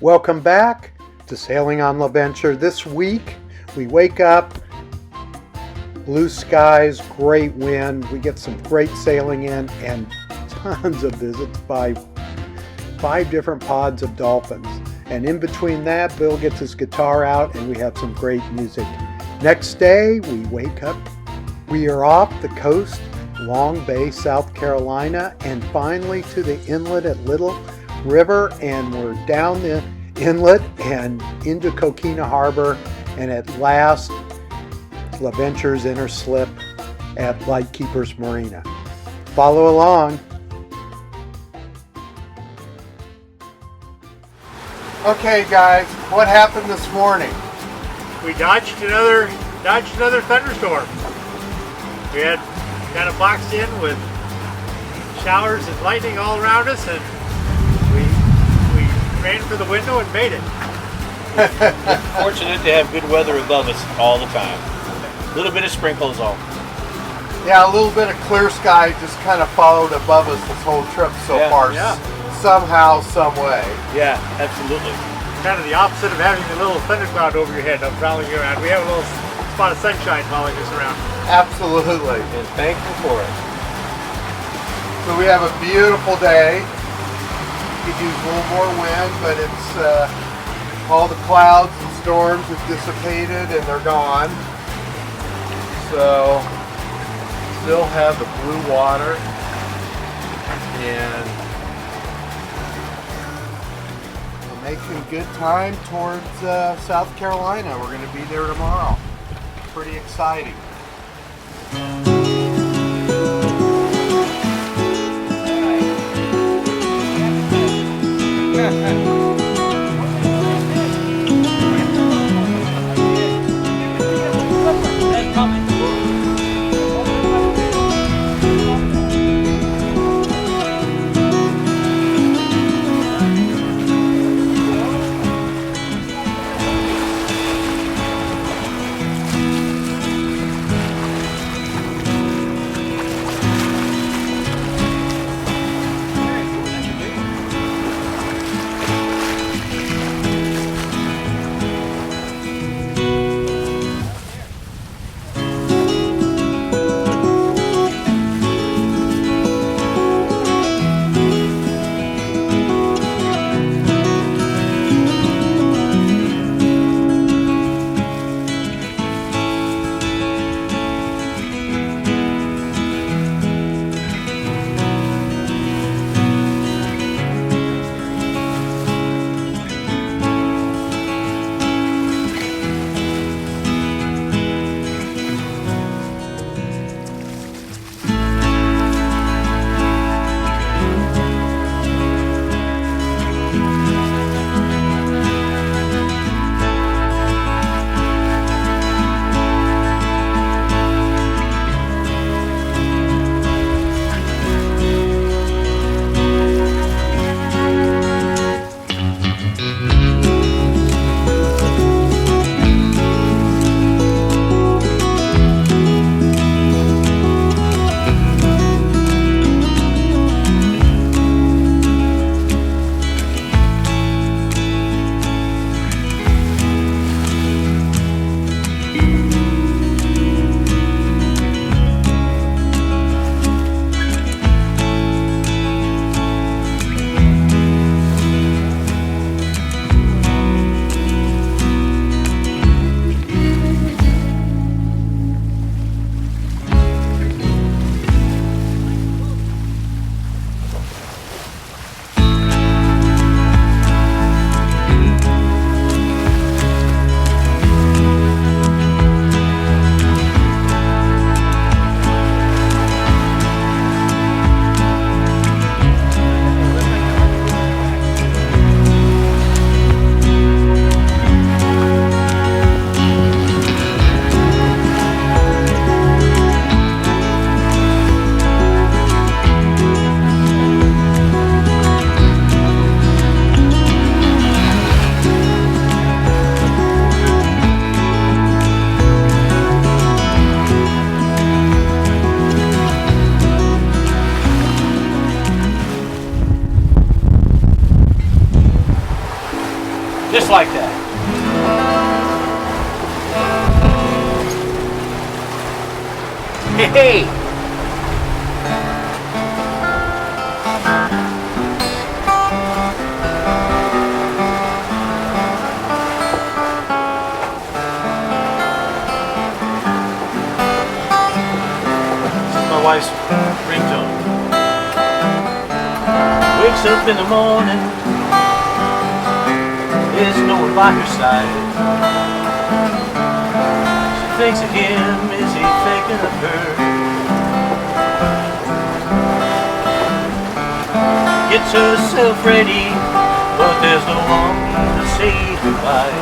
Welcome back to Sailing on LaVenture. This week we wake up, blue skies, great wind, we get some great sailing in and tons of visits by 5 different pods of dolphins. And in between that, Bill gets his guitar out and we have some great music. Next day we wake up, we are off the coast, Long Bay, South Carolina, and finally to the inlet at Little River, and we're down the inlet and into Coquina Harbor, and at last LaVenture's inner slip at Lightkeepers Marina. Follow along. Okay guys, what happened this morning? We dodged another thunderstorm. We had kind of boxed in with showers and lightning all around us, and we ran for the window and made it. Fortunate to have good weather above us all the time. A little bit of sprinkles all. Yeah, a little bit of clear sky just kind of followed above us this whole trip so far. Yeah. Somehow, some way. Yeah, absolutely. Kind of the opposite of having a little thundercloud over your head following you around. We have a little spot of sunshine following us around. Absolutely. And thankful for it. So we have a beautiful day. Could use a little more wind, but it's all the clouds and storms have dissipated and they're gone. So still have the blue water, and we're making good time towards South Carolina. We're going to be there tomorrow. Pretty exciting. Just like that. Hey, hey! This is my wife's ringtone. Wakes up in the morning, there's no one by her side. She thinks of him, is he thinking of her? Gets herself ready, but there's no one to say goodbye.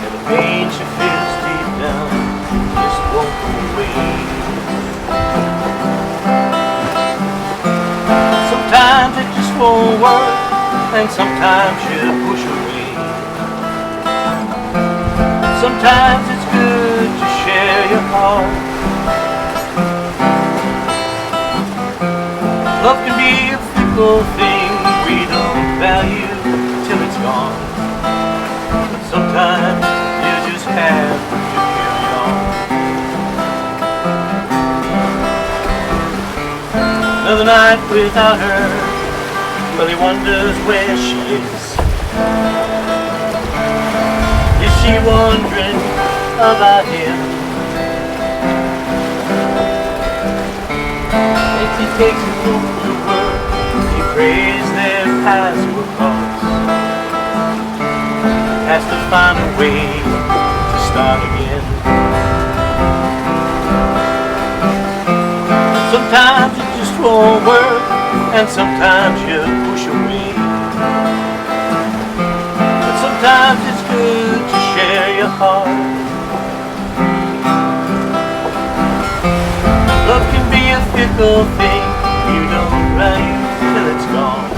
And the pain she feels deep down just won't go away. Sometimes it just won't work, and sometimes you push away. Sometimes it's good to share your heart. Love can be a fickle thing we don't value till it's gone. But sometimes you just have to carry on. Another night without her, well, he wonders where she is. Is she wondering about him? If he takes him home to work, he prays their paths will cross. Has to find a way to start again. Sometimes it just won't work, and sometimes you push away. But sometimes it's good to share your heart. Love can be a fickle thing you don't value till it's gone.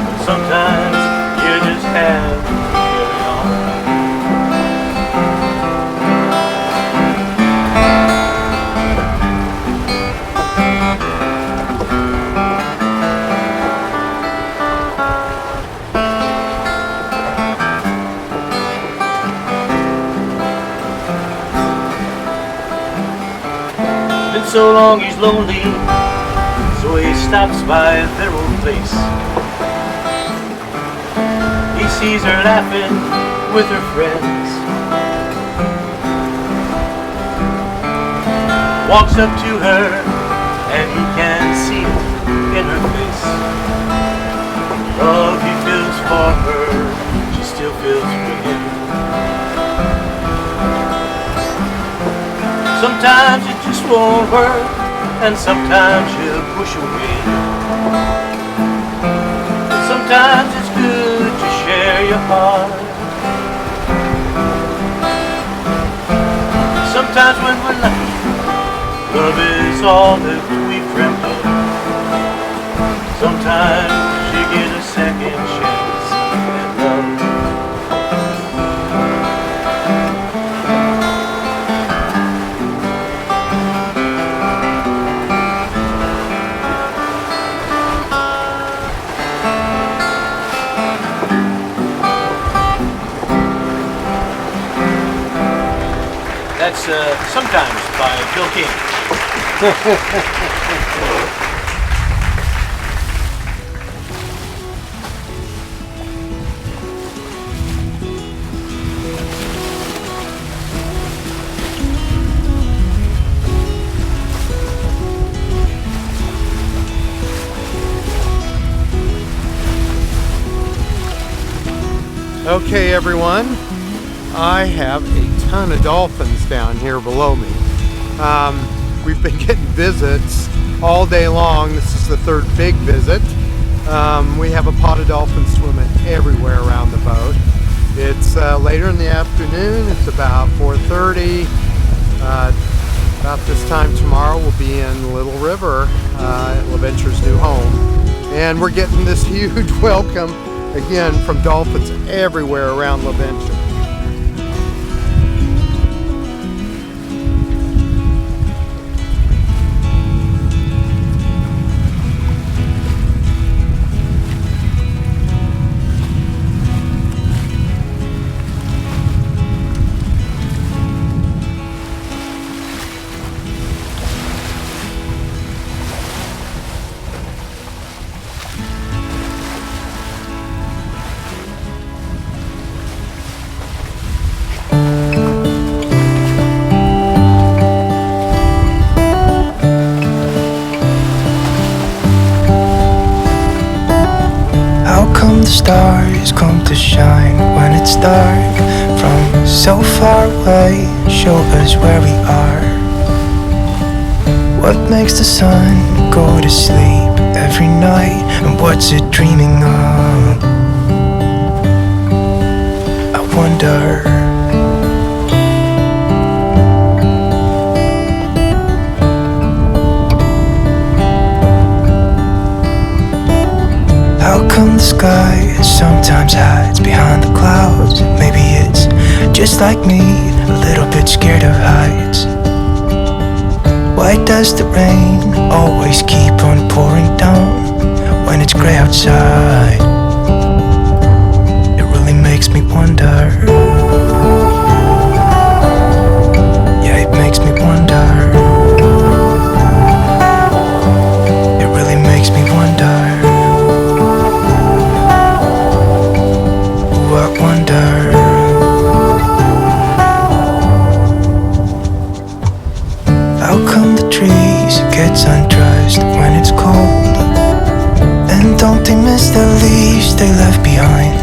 But sometimes you just have to carry on. So long he's lonely, so he stops by their old place. He sees her laughing with her friends, walks up to her and he can see it in her face. Love he feels for her, she still feels for him. Sometimes it just won't work, and sometimes you push away. Sometimes it's good to share your heart. Sometimes when we're lucky, love is all that we've dreamt of. Sometimes you get a second chance at love. That's Sometimes by Bill King. Okay, everyone, I have a ton of dolphins down here below me. We've been getting visits all day long. This is the third big visit. We have a pot of dolphins swimming everywhere around the boat. It's later in the afternoon. It's about 4:30. About this time tomorrow we'll be in Little River at LaVenture's new home. And we're getting this huge welcome again from dolphins everywhere around LaVenture. come the stars come to shine when it's dark? From so far away, show us where we are. What makes the sun go to sleep every night? And what's it dreaming of? I wonder. How come the sky sometimes hides behind the clouds? Maybe it's just like me, a little bit scared of heights. Why does the rain always keep on pouring down when it's gray outside? It really makes me wonder. Yeah, it makes me wonder. It really makes me wonder. Ooh, I wonder. How come the trees gets undressed when it's cold? And don't they miss the leaves they left behind?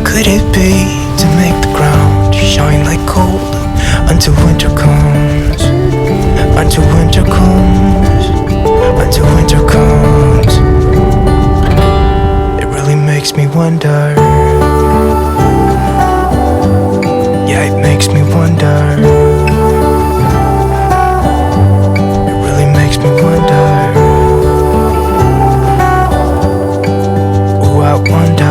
Could it be to make the ground shine like gold until winter comes? Until winter comes. Until winter comes. It really makes me wonder. Yeah, it makes me wonder. Me wonder. Oh, I wonder.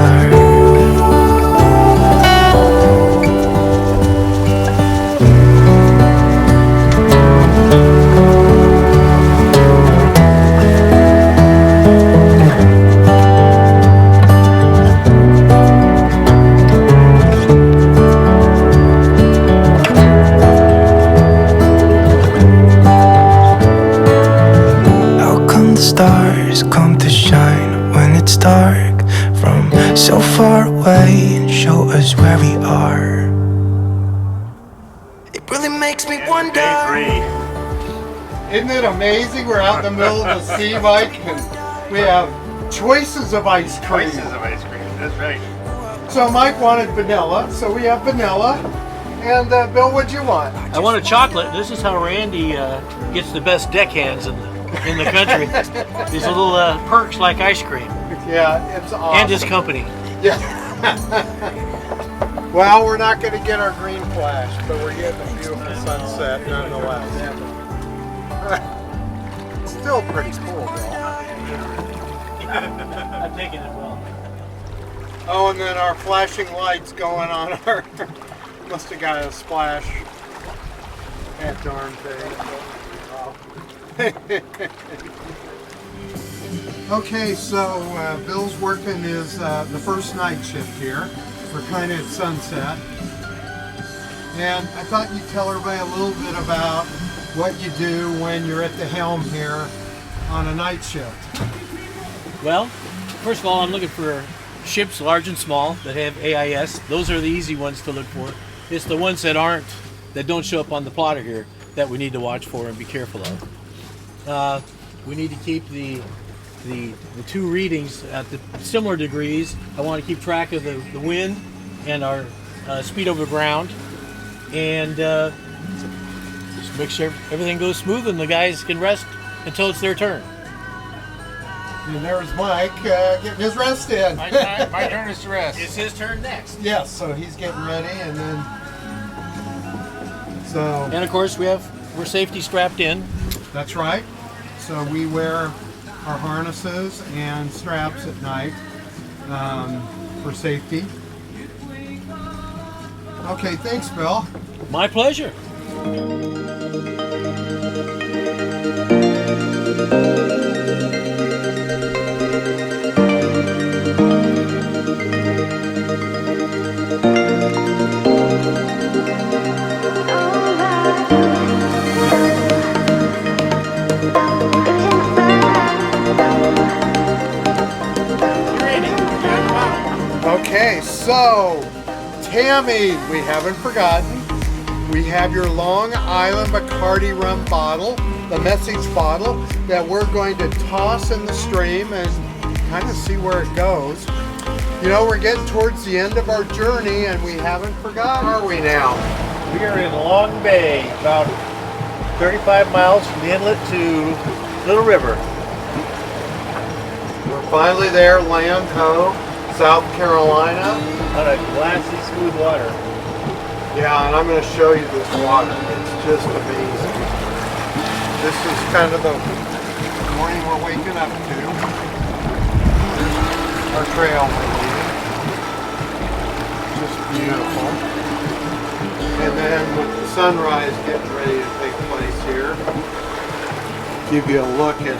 Stars come to shine when it's dark from so far away and show us where we are. It really makes me wonder. Isn't it amazing? We're out in the middle of the sea, Mike, and we have choices of ice cream. Choices of ice cream, that's right. So Mike wanted vanilla, so we have vanilla. And Bill, what'd you want? I want a chocolate. This is how Randy gets the best deckhands in the country. These little perks like ice cream. Yeah, it's awesome. And his company. Yeah. Well, we're not going to get our green flash, but we're getting a beautiful sunset nonetheless. It's still pretty cool, though. I'm taking it well. Oh, and then our flashing lights going on our... Must have got a splash. That darn thing. Okay, so Bill's working his the first night shift here. We're kind of at sunset. And I thought you'd tell everybody a little bit about what you do when you're at the helm here on a night shift. Well, first of all, I'm looking for ships large and small that have AIS. Those are the easy ones to look for. It's the ones that don't show up on the plotter here that we need to watch for and be careful of. We need to keep the two readings at the similar degrees. I want to keep track of the wind and our speed over ground, and just make sure everything goes smooth and the guys can rest until it's their turn. And there's Mike getting his rest in. My turn is to rest. It's his turn next. Yes, so he's getting ready, and then and of course we're safety strapped in. That's right. So we wear our harnesses and straps at night for safety. Okay, thanks, Bill. My pleasure. Okay, so Tammy, we haven't forgotten. We have your Long Island Bacardi rum bottle, the message bottle that we're going to toss in the stream and kind of see where it goes. You know, we're getting towards the end of our journey and we haven't forgotten, are we now? We are in Long Bay, about 35 miles from the inlet to Little River. We're finally there, Land Ho, South Carolina. On a glassy, smooth water. Yeah, and I'm going to show you this water. It's just amazing. This is kind of the morning we're waking up to. Our trail we're leaving. Just beautiful. And then with the sunrise getting ready to take place here, give you a look at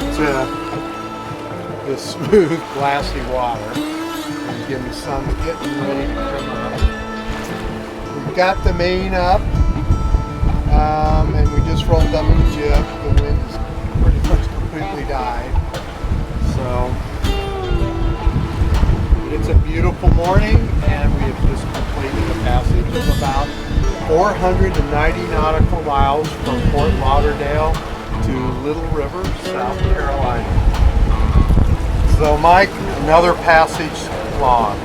this smooth, glassy water. And give the sun getting ready to come up. We've got the main up, and we just rolled up the jib. The wind's pretty much completely died. So it's a beautiful morning, and we have just completed a passage of about 490 nautical miles from Fort Lauderdale to Little River, South Carolina. So Mike, another passage long.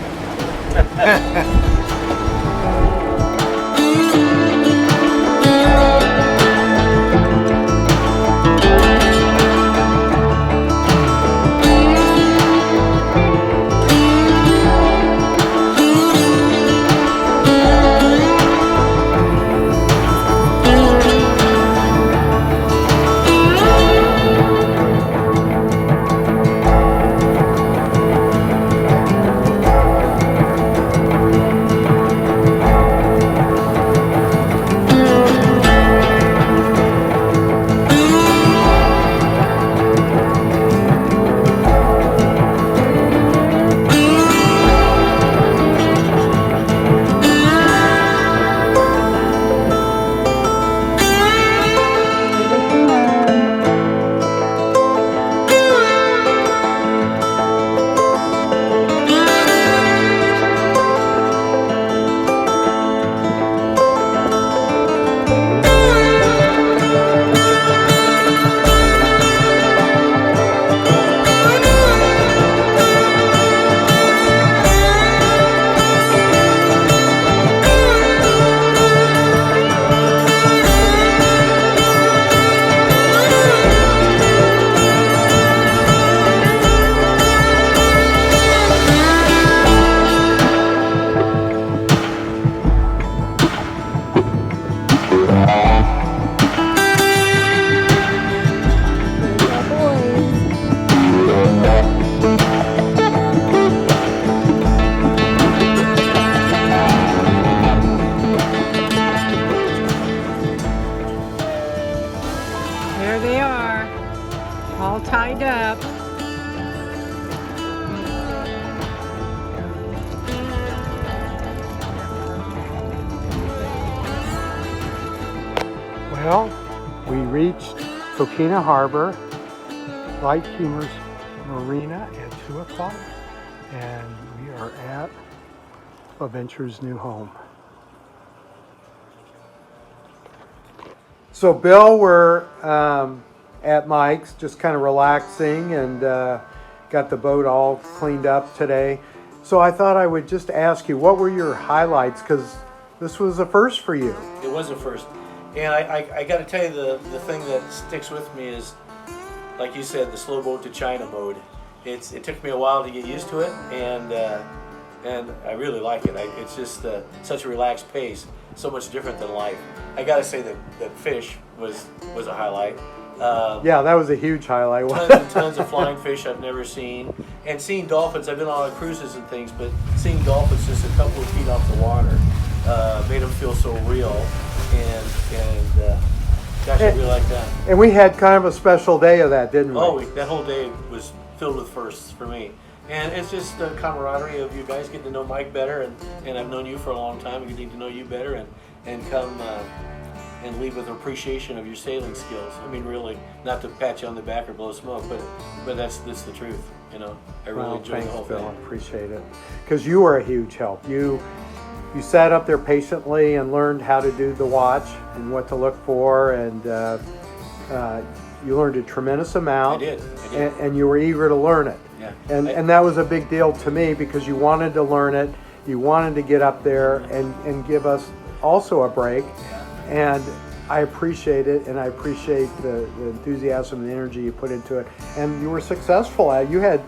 There they are, all tied up. Well, we reached Coquina Harbor, Lightkeepers Marina at 2 o'clock, and we are at Adventure's new home. So Bill, we're at Mike's, just kind of relaxing, and got the boat all cleaned up today. So I thought I would just ask you, what were your highlights? Because this was a first for you. It was a first. And I got to tell you, the thing that sticks with me is, like you said, the slow boat to China mode. It took me a while to get used to it, and I really like it. It's just such a relaxed pace, so much different than life. I got to say that fish was a highlight. Yeah, that was a huge highlight. Tons and tons of flying fish I've never seen, and seeing dolphins. I've been on cruises and things, but seeing dolphins just a couple of feet off the water made them feel so real. And gosh, I really like that. And we had kind of a special day of that, didn't we? Oh, that whole day was filled with firsts for me. And it's just the camaraderie of you guys getting to know Mike better, and I've known you for a long time, and getting to know you better, and come and leave with appreciation of your sailing skills. I mean, really, not to pat you on the back or blow smoke, but that's the truth, you know. I really enjoy the whole Bill, thing. I appreciate it. Because you were a huge help. You sat up there patiently and learned how to do the watch and what to look for, and you learned a tremendous amount. I did. And you were eager to learn it. Yeah. And that was a big deal to me because you wanted to learn it. You wanted to get up there and give us also a break. And I appreciate it, and I appreciate the enthusiasm and the energy you put into it. And you were successful at it. You had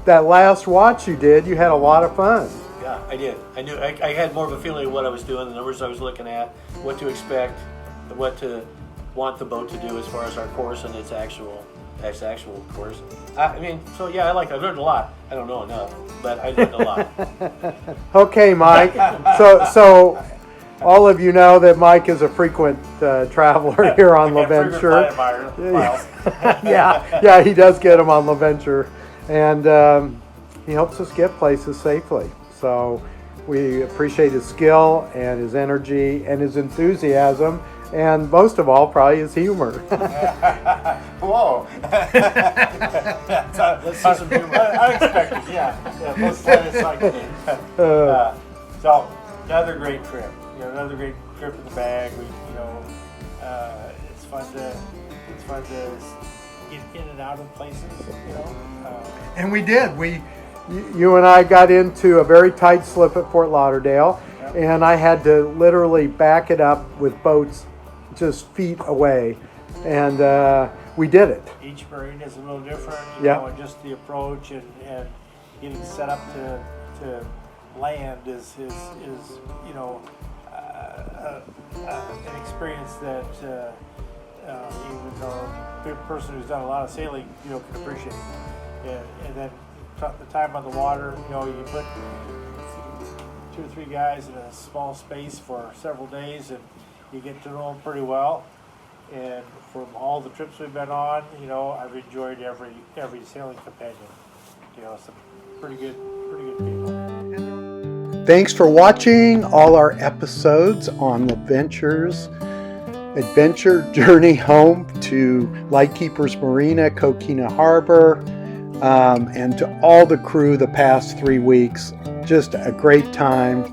that last watch you did, you had a lot of fun. Yeah, I did. I knew I had more of a feeling of what I was doing, the numbers I was looking at, what to expect, what to want the boat to do as far as our course and its actual course. I mean, so yeah, I learned a lot. I don't know enough, but I learned a lot. Okay, Mike. So all of you know that Mike is a frequent traveler here on LaVenture. Yeah, he does get them on LaVenture, and he helps us get places safely. So we appreciate his skill and his energy and his enthusiasm, and most of all, probably his humor. Whoa! Let's see some humor. Unexpected, yeah. Most of the time it's like so another great trip. Another great trip in the bag. It's fun to get in and out of places. And we did. You and I got into a very tight slip at Fort Lauderdale, and I had to literally back it up with boats just feet away, and we did it. Each marine is a little different, and just the approach and getting set up to land is an experience that even a person who's done a lot of sailing, can appreciate. And then the time on the water, you put 2 or 3 guys in a small space for several days, and you get to know them pretty well. And from all the trips we've been on, I've enjoyed every sailing companion. Some pretty good people. Thanks for watching all our episodes on LaVenture's adventure journey home to Lightkeepers Marina, Coquina Harbor, and to all the crew the past 3 weeks. Just a great time.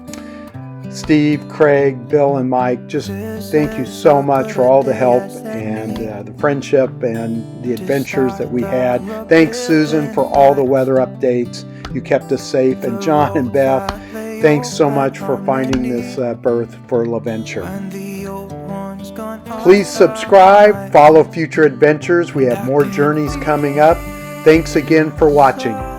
Steve, Craig, Bill, and Mike, just thank you so much for all the help and the friendship and the adventures that we had. Thanks, Susan, for all the weather updates. You kept us safe. And John and Beth, thanks so much for finding this berth for LaVenture. Please subscribe, follow future adventures. We have more journeys coming up. Thanks again for watching.